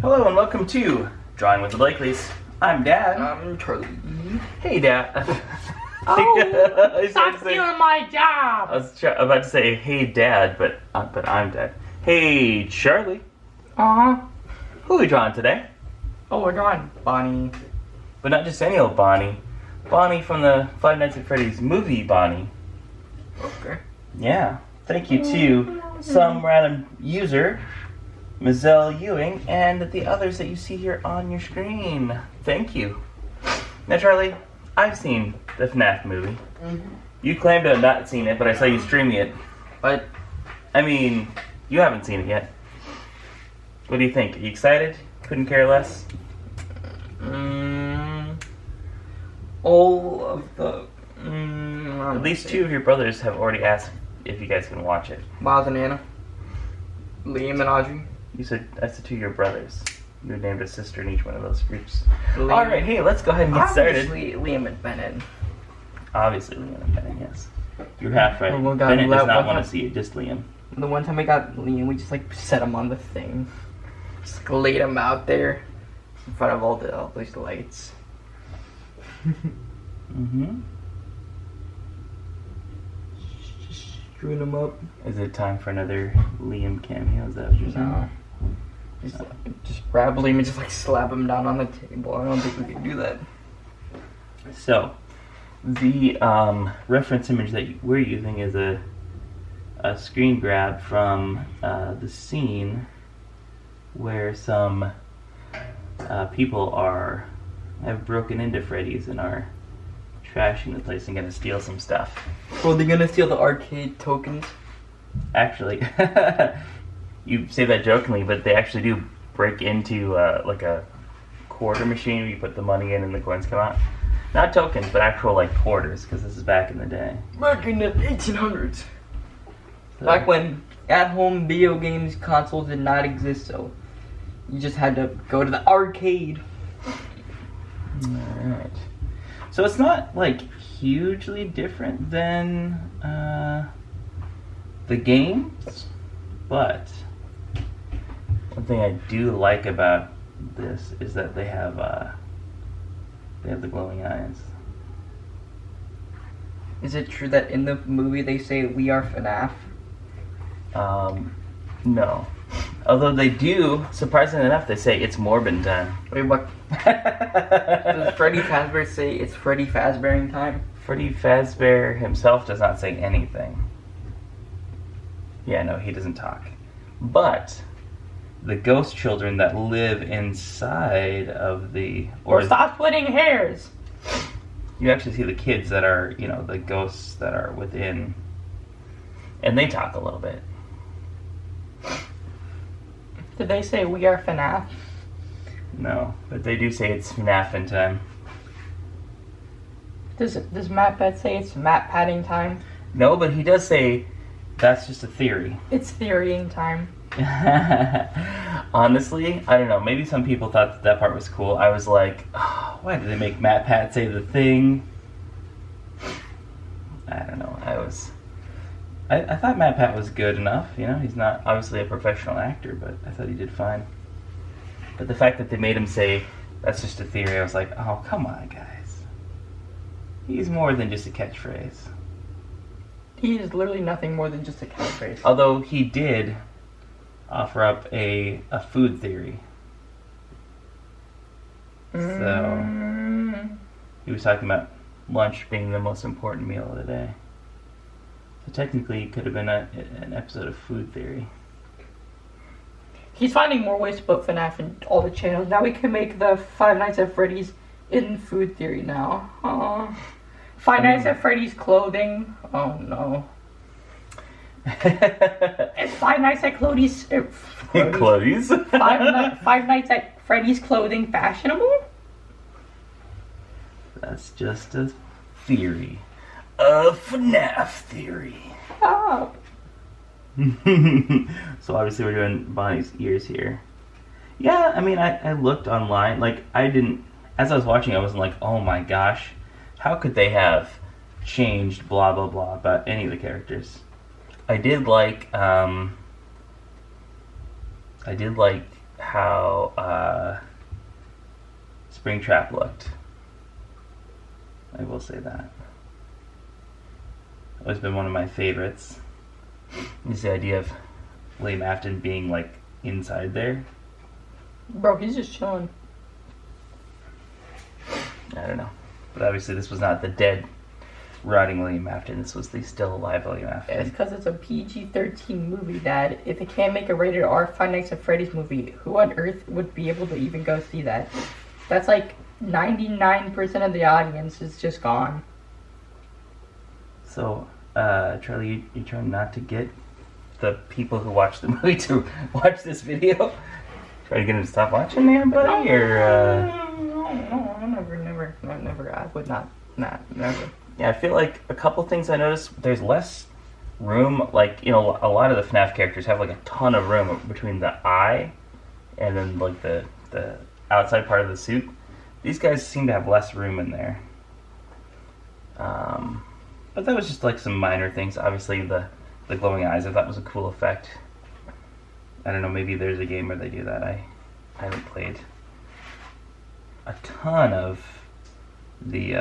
Hello and welcome to Drawing with the Blakleys. I'm Dad. I'm Charlie. Hey, Dad. Oh, stop stealing my job! I was about to say, hey, Dad, but I'm Dad. Hey, Charlie. Uh-huh. Who are we drawing today? Oh, we're drawing Bonnie. But not just any old Bonnie. Bonnie from the Five Nights at Freddy's movie Bonnie. Okay. Yeah. Thank you to some random user, Mizell Ewing, and the others that you see here on your screen. Thank you. Now, Charlie, I've seen the FNaF movie. Mm-hmm. You claim to have not seen it, but I saw you streaming it. But I mean, you haven't seen it yet. What do you think? Are you excited? Couldn't care less? all of the At least two of your brothers have already asked if you guys can watch it. Miles and Anna, Liam and Audrey. You said that's the two of your brothers. You named a sister in each one of those groups. Liam. All right, hey, let's go ahead and get started. Obviously, Liam and Bennett. Obviously, Liam and Bennett, yes. You're half right. Oh, God, Bennett does that not one- want to see it, just Liam. The one time I got Liam, we just set him on the thing, just laid him out there in front of all those lights. Mm-hmm. Just screwing him up. Is it time for another Liam cameo? Is that what you're saying? No. Just grab Liam and just slap him down on the table. I don't think we can do that. So, the reference image that we're using is a screen grab from the scene where some people have broken into Freddy's and are trashing the place and gonna steal some stuff. Well, they're gonna steal the arcade tokens. Actually, you say that jokingly, but they actually do break into like a quarter machine where you put the money in and the coins come out. Not tokens, but actual quarters, because this is back in the day. Back in the 1800s. Back when at-home video games consoles did not exist, so you just had to go to the arcade. Alright. So it's not hugely different than the games, but one thing I do like about this is that they have the glowing eyes. Is it true that in the movie they say we are FNaF? No. Although they do, surprisingly enough, they say it's Morbin time. Wait, what? Does Freddy Fazbear say it's Freddy Fazbearing time? Freddy Fazbear himself does not say anything. Yeah, no, he doesn't talk. But the ghost children that live inside of the... Or stop splitting hairs! You actually see the kids that are, the ghosts that are within. And they talk a little bit. Did they say we are FNaF? No, but they do say it's FNaF in time. Does Matt Pat say it's Matt Patting time? No, but he does say that's just a theory. It's theorying time. Honestly, I don't know. Maybe some people thought that part was cool. I was like, oh, why did they make Matt Pat say the thing? I don't know. I thought Matt Pat was good enough. He's not obviously a professional actor, but I thought he did fine. But the fact that they made him say that's just a theory, I was like, oh, come on, guys. He's more than just a catchphrase. He is literally nothing more than just a catchphrase. Although he did offer up a food theory. So he was talking about lunch being the most important meal of the day. So technically it could have been an episode of Food Theory. He's finding more ways to put FNaF in all the channels. Now we can make the Five Nights at Freddy's in food theory now. Five Nights at Freddy's clothing. Oh no. Is Five Nights at Freddy's Clothes. Five Nights at Freddy's clothing fashionable? That's just a theory. A FNaF theory. Oh. So obviously we're doing Bonnie's ears here. Yeah, I mean, I looked online. As I was watching, I wasn't like, oh my gosh, how could they have changed blah blah blah about any of the characters? I did like I did like how Springtrap looked. I will say that. Always been one of my favorites. Is the idea of William Afton being like inside there. Bro, he's just chilling. I don't know. But obviously this was not the dead, rotting William Afton. This was the still alive William Afton. Yeah, it's because it's a PG-13 movie, Dad. If they can't make a rated R Five Nights at Freddy's movie, who on earth would be able to even go see that? That's like 99% of the audience is just gone. So, Charlie, you trying not to get the people who watch the movie to watch this video? Try to get them to stop watching there, buddy? Or, No, never. I would not. Nah, never. Yeah, I feel like a couple things I noticed. There's less room. Like, you know, a lot of the FNAF characters have like a ton of room between the eye and then like the outside part of the suit. These guys seem to have less room in there. But that was just like some minor things. Obviously, the glowing eyes I thought was a cool effect. I don't know, maybe there's a game where they do that. I haven't played a ton of the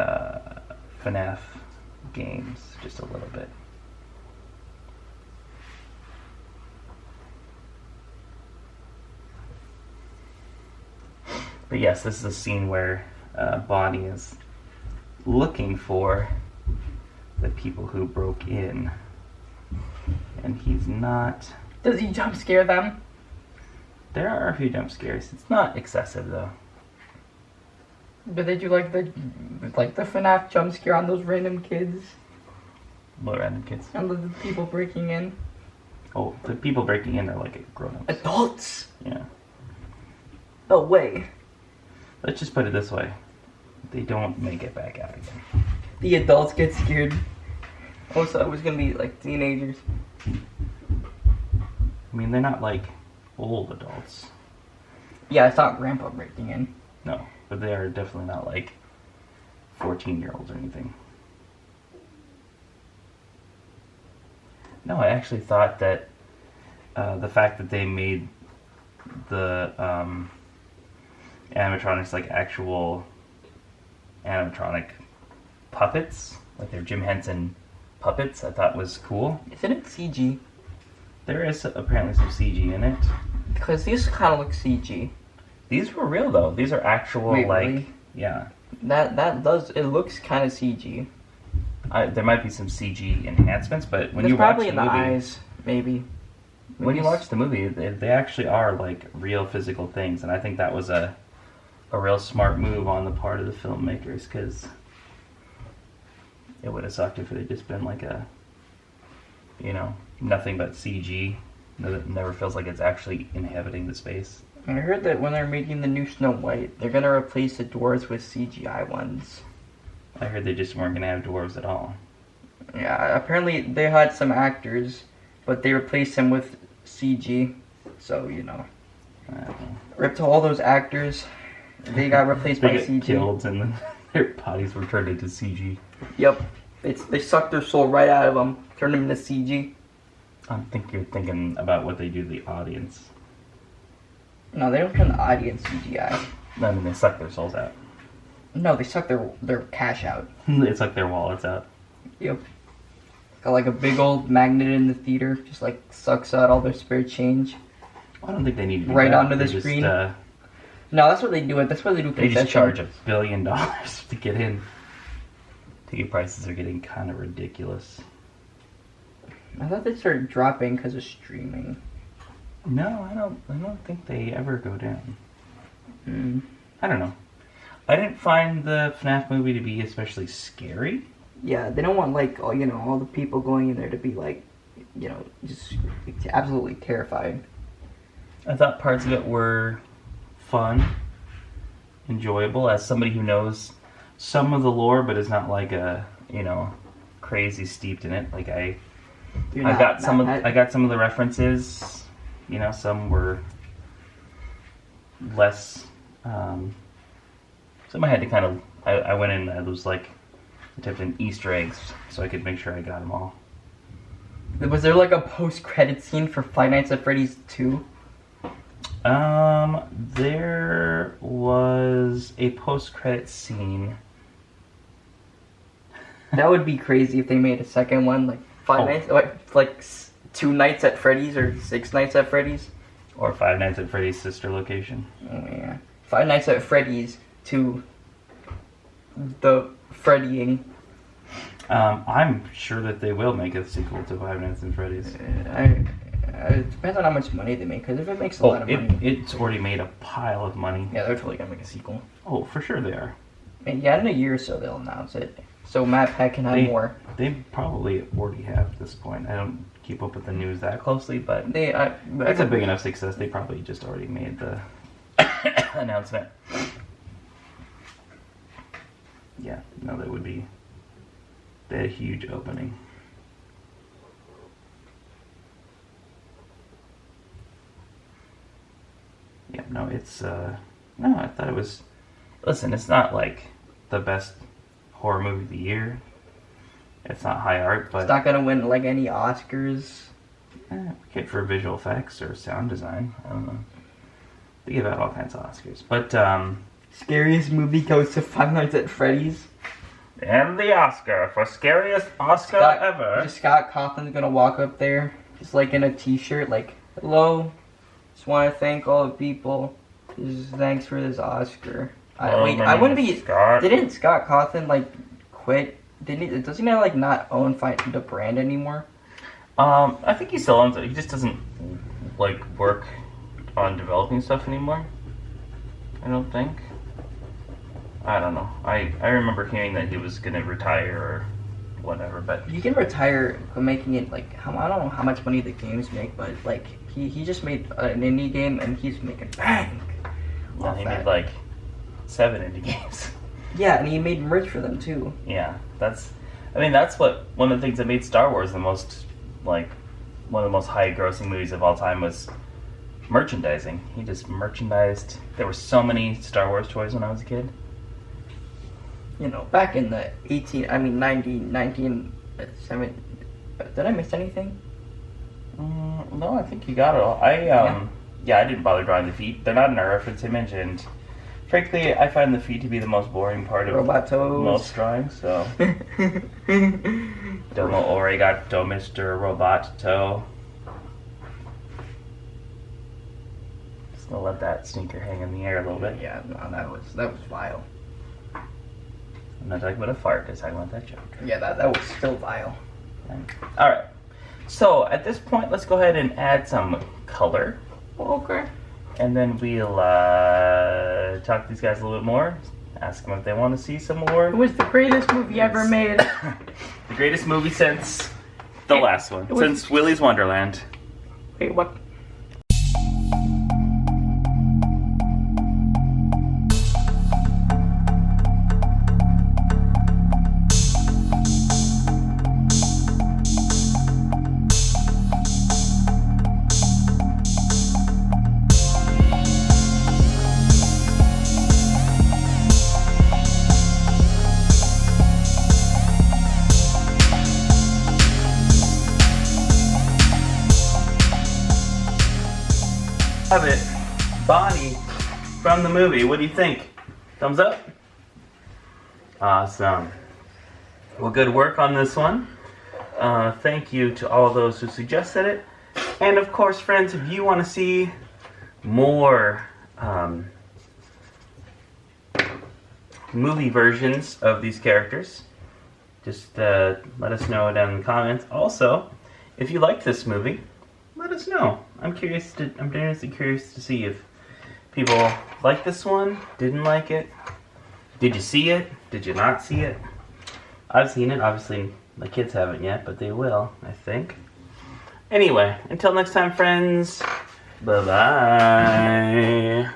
FNaF games, just a little bit. But yes, this is a scene where Bonnie is looking for the people who broke in, and he's not. Does he jump scare them? There are a few jump scares. It's not excessive though. But they do like the FNAF jump scare on those random kids What random kids? and the people breaking in. Oh, the people breaking in are like grown-ups. Adults? Yeah. No way. Let's just put it this way. They don't make it back out again. The adults get scared. Also, it was gonna be like teenagers. I mean, they're not like old adults. Yeah, it's not grandpa breaking in. No, but they are definitely not like 14-year-olds or anything. No, I actually thought that the fact that they made the animatronics like actual animatronic puppets, like they're Jim Henson puppets, I thought was cool. Isn't it CG? There is apparently some CG in it. Because these kind of look CG. These were real though. These are actual, Wait, like, really? yeah. That does, it looks kind of CG. There might be some CG enhancements, but when There's you watch probably the in the movie, eyes, maybe. when you watch the movie, they actually are like real physical things, and I think that was a real smart move on the part of the filmmakers, because it would have sucked if it had just been like a, you know, nothing but CG. It never feels like it's actually inhabiting the space. I heard that when they're making the new Snow White, they're gonna replace the dwarves with CGI ones. I heard they just weren't going to have dwarves at all. Yeah, apparently they had some actors, but they replaced them with CG. So, you know. Rip to all those actors. They got replaced by They get CG. killed and then their bodies were turned into CG. Yep. They sucked their soul right out of them, turned them into CG. I think you're thinking about what they do to the audience. No, they don't turn the audience CGI. I mean, they suck their souls out. No, they suck their cash out. They suck their wallets out. Yep. Got like a big old magnet in the theater, just like sucks out all their spare change. I don't think they need to do Right that. onto the They just, screen. No, that's what they do. That's what they do. They just concession. charge $1 billion to get in. Ticket prices are getting kind of ridiculous. I thought they started dropping because of streaming. No, I don't think they ever go down. Mm. I don't know. I didn't find the FNaF movie to be especially scary. Yeah, they don't want like all the people going in there to be like, just absolutely terrified. I thought parts of it were fun, enjoyable, as somebody who knows some of the lore, but is not like a crazy steeped in it. Like I got some of the references. Some were less. Some I had to kind of. I went in. I was like, I typed in Easter eggs so I could make sure I got them all. Was there like a post-credit scene for Five Nights at Freddy's 2? There was a post-credit scene. That would be crazy if they made a second one, like Five Nights, like 2 Nights at Freddy's or 6 Nights at Freddy's, Or Five Nights at Freddy's sister location. Oh yeah, 5 Nights at Freddy's to the Freddying. I'm sure that they will make a sequel to Five Nights at Freddy's. It depends on how much money they make, because if it makes a lot of money... It's already made a pile of money. Yeah, they're totally going to make a sequel. Oh, for sure they are. And yeah, in a year or so they'll announce it. So Matt Peck can have more. They probably already have at this point. I don't keep up with the news that closely, but it's a big enough success. They probably just already made the announcement. Yeah, no, they had a huge opening. Yeah, no, no, I thought it was, listen, it's not like the best horror movie of the year. It's not high art, but... It's not gonna win, like, any Oscars. Okay, for visual effects or sound design, I don't know. They give out all kinds of Oscars, but, Scariest movie goes to Five Nights at Freddy's. And the Oscar for scariest Oscar ever. Scott Cawthon's gonna walk up there, just like in a t-shirt, like, hello, just want to thank all the people. Thanks for this Oscar. I wouldn't be. Scott. Didn't Scott Cawthon like quit? Does he now like not own the brand anymore? I think he still owns it. He just doesn't like work on developing stuff anymore. I don't think. I don't know. I remember hearing that he was gonna retire or whatever, but you can retire for making it like I don't know how much money the games make, but like he just made an indie game and he's making bank. Yeah, he made like 7 indie games. Yeah, and he made merch for them too. Yeah, that's what one of the things that made Star Wars the most like one of the most high grossing movies of all time was merchandising. He just merchandised. There were so many Star Wars toys when I was a kid. You know, back in the 1970. Did I miss anything? No, I think you got it all. I didn't bother drawing the feet. They're not in our reference image, and frankly, I find the feet to be the most boring part of most drawings. So, domo origato, Mr. Robot Toe. Just gonna let that stinker hang in the air a little bit. Yeah, no, that was vile. I'm not talking about a fart. I'm talking about that joke. Yeah, that was still vile. All right. So at this point, let's go ahead and add some color. Okay. And then we'll talk to these guys a little bit more. Ask them if they want to see some more. It was the greatest movie ever made. The greatest movie since the last one. Since Willy's Wonderland. Wait, what? Have it. Bonnie from the movie. What do you think? Thumbs up? Awesome. Well, good work on this one. Thank you to all those who suggested it. And of course, friends, if you want to see more movie versions of these characters, just let us know down in the comments. Also, if you like this movie, let us know. I'm genuinely curious to see if people like this one, didn't like it. Did you see it? Did you not see it? I've seen it. Obviously, my kids haven't yet, but they will, I think. Anyway, until next time, friends. Bye-bye.